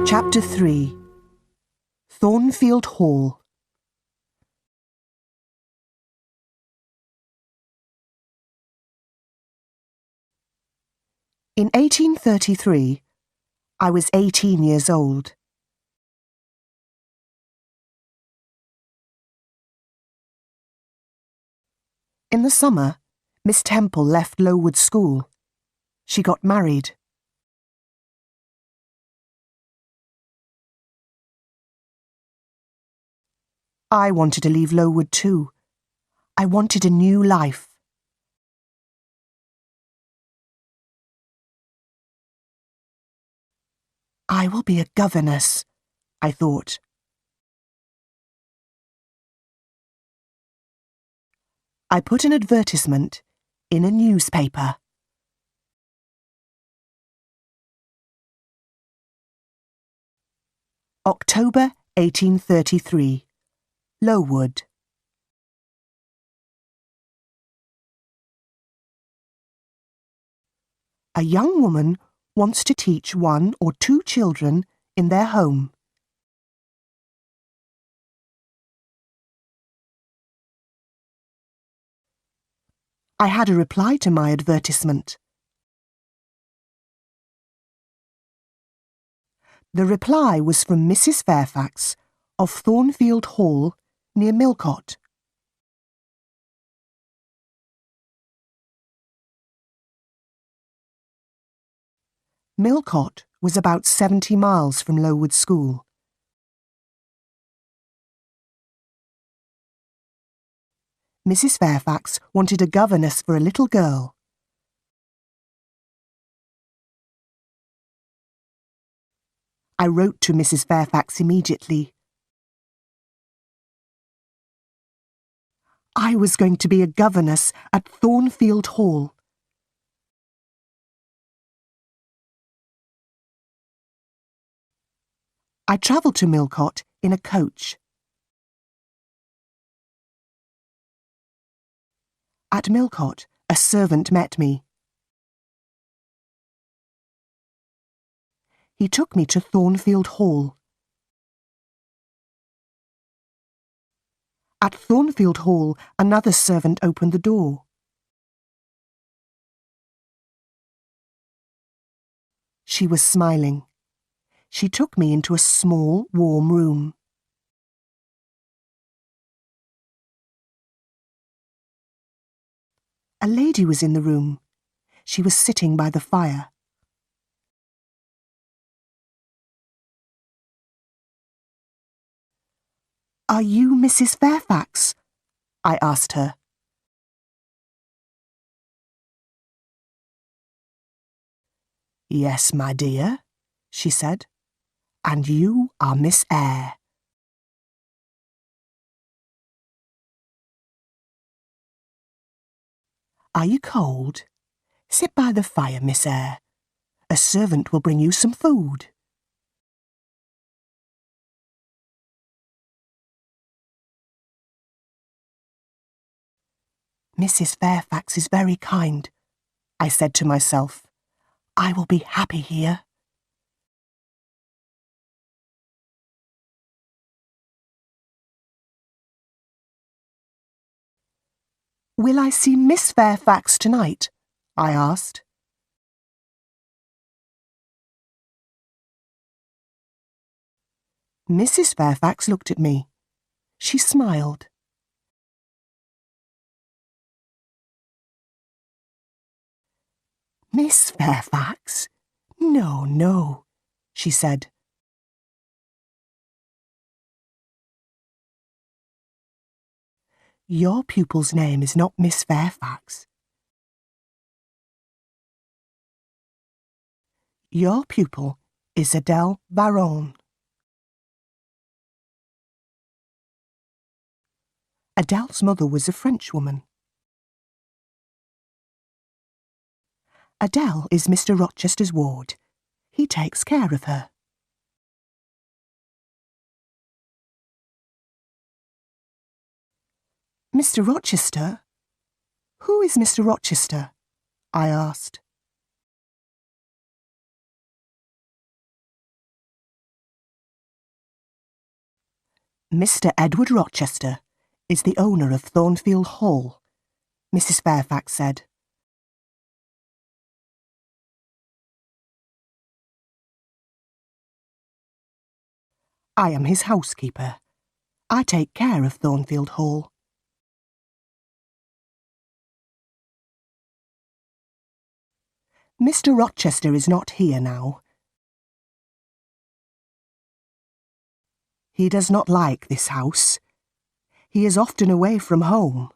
Chapter 3. Thornfield Hall. In 1833, I was 18 years old. In the summer, Miss Temple left Lowood School. She got married. I wanted to leave Lowood too. I wanted a new life. I will be a governess, I thought. I put an advertisement in a newspaper. October 1833. Lowood. A young woman wants to teach 1 or 2 children in their home. I had a reply to my advertisement. The reply was from Mrs. Fairfax of Thornfield Hall, near Millcote. Millcote was about 70 miles from Lowood School. Mrs. Fairfax wanted a governess for a little girl. I wrote to Mrs. Fairfax immediately. I was going to be a governess at Thornfield Hall. I travelled to Millcote in a coach. At Millcote, a servant met me. He took me to Thornfield Hall. At Thornfield Hall, another servant opened the door. She was smiling. She took me into a small, warm room. A lady was in the room. She was sitting by the fire. "Are you Mrs. Fairfax?" I asked her. "Yes, my dear," she said. "And you are Miss Eyre." "Are you cold? Sit by the fire, Miss Eyre. A servant will bring you some food." "Mrs. Fairfax is very kind," I said to myself. "I will be happy here." "Will I see Miss Fairfax tonight?" I asked. Mrs. Fairfax looked at me. She smiled. "Miss Fairfax? No, no," she said. "Your pupil's name is not Miss Fairfax. Your pupil is Adele Baron." Adele's mother was a Frenchwoman. "Adele is Mr. Rochester's ward. He takes care of her." "Mr. Rochester? Who is Mr. Rochester?" I asked. Mr. Edward Rochester is the owner of Thornfield Hall, Mrs. Fairfax said. I am his housekeeper. I take care of Thornfield Hall. Mr. Rochester is not here now. He does not like this house. He is often away from home.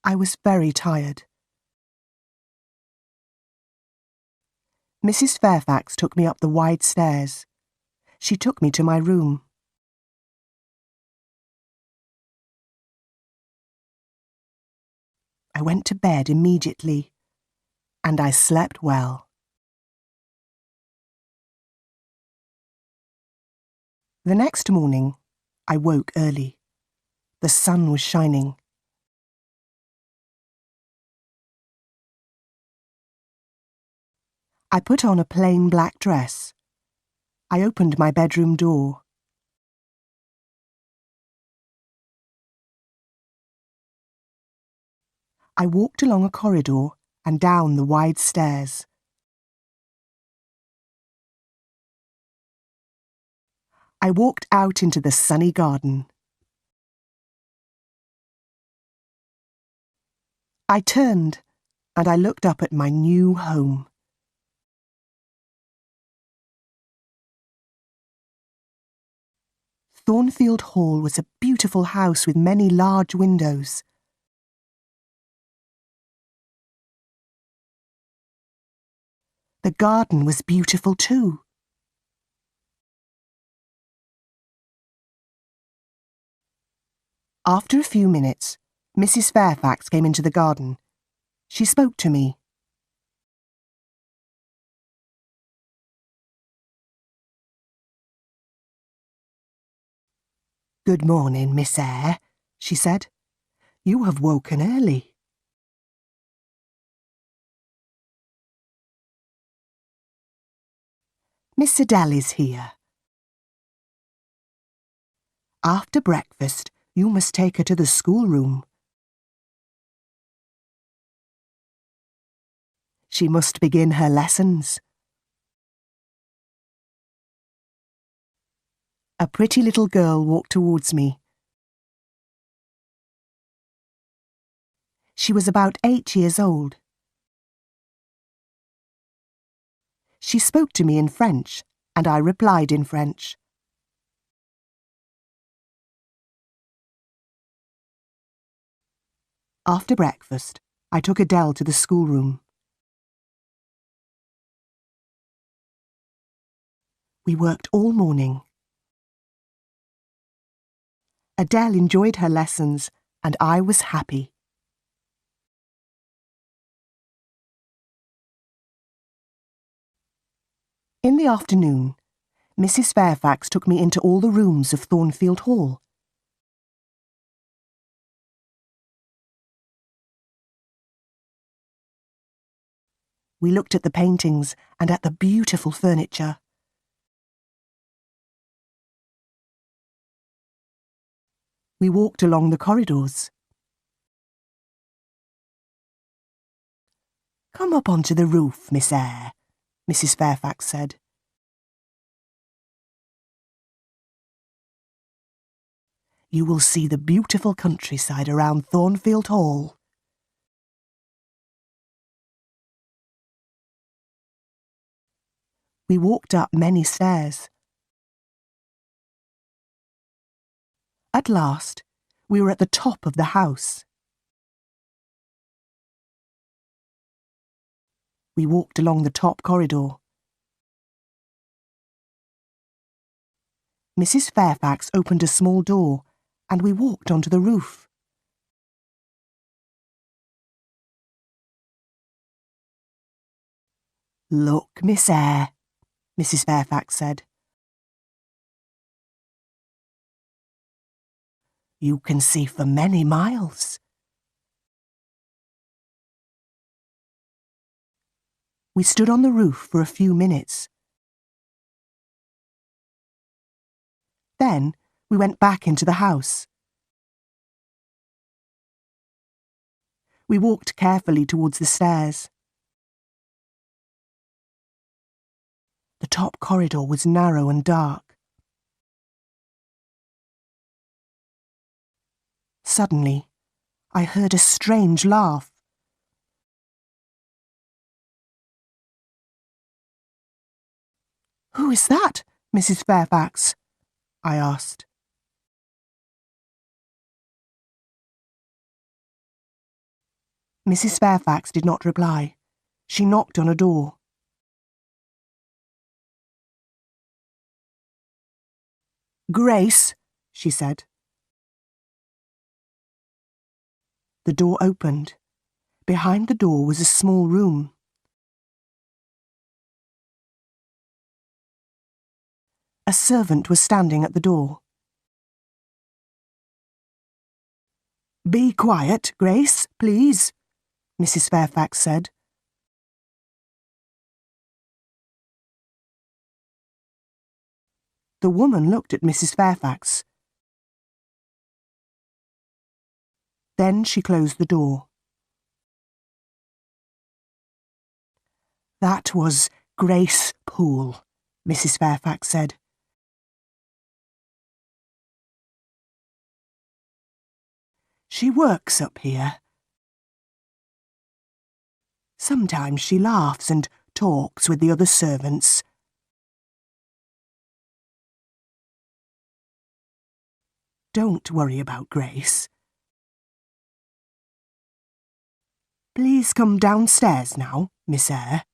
I was very tired. Mrs. Fairfax took me up the wide stairs. She took me to my room. I went to bed immediately, and I slept well. The next morning, I woke early. The sun was shining. I put on a plain black dress. I opened my bedroom door. I walked along a corridor and down the wide stairs. I walked out into the sunny garden. I turned and I looked up at my new home. Thornfield Hall was a beautiful house with many large windows. The garden was beautiful too. After a few minutes, Mrs. Fairfax came into the garden. She spoke to me. "Good morning, Miss Eyre," she said. "You have woken early." "Miss Adele is here. After breakfast, you must take her to the schoolroom. She must begin her lessons." A pretty little girl walked towards me. She was about 8 years old. She spoke to me in French, and I replied in French. After breakfast, I took Adele to the schoolroom. We worked all morning. Adele enjoyed her lessons, and I was happy. In the afternoon, Mrs. Fairfax took me into all the rooms of Thornfield Hall. We looked at the paintings and at the beautiful furniture. We walked along the corridors. "Come up onto the roof, Miss Eyre," Mrs. Fairfax said. "You will see the beautiful countryside around Thornfield Hall." We walked up many stairs. At last, we were at the top of the house. We walked along the top corridor. Mrs. Fairfax opened a small door, and we walked onto the roof. "Look, Miss Eyre," Mrs. Fairfax said. "You can see for many miles." We stood on the roof for a few minutes. Then we went back into the house. We walked carefully towards the stairs. The top corridor was narrow and dark. Suddenly, I heard a strange laugh. "Who is that, Mrs. Fairfax?" I asked. Mrs. Fairfax did not reply. She knocked on a door. "Grace," she said. The door opened. Behind the door was a small room. A servant was standing at the door. "Be quiet, Grace, please," Mrs. Fairfax said. The woman looked at Mrs. Fairfax. Then she closed the door. "That was Grace Poole," Mrs. Fairfax said. "She works up here. Sometimes she laughs and talks with the other servants. Don't worry about Grace. Please come downstairs now, Miss Eyre."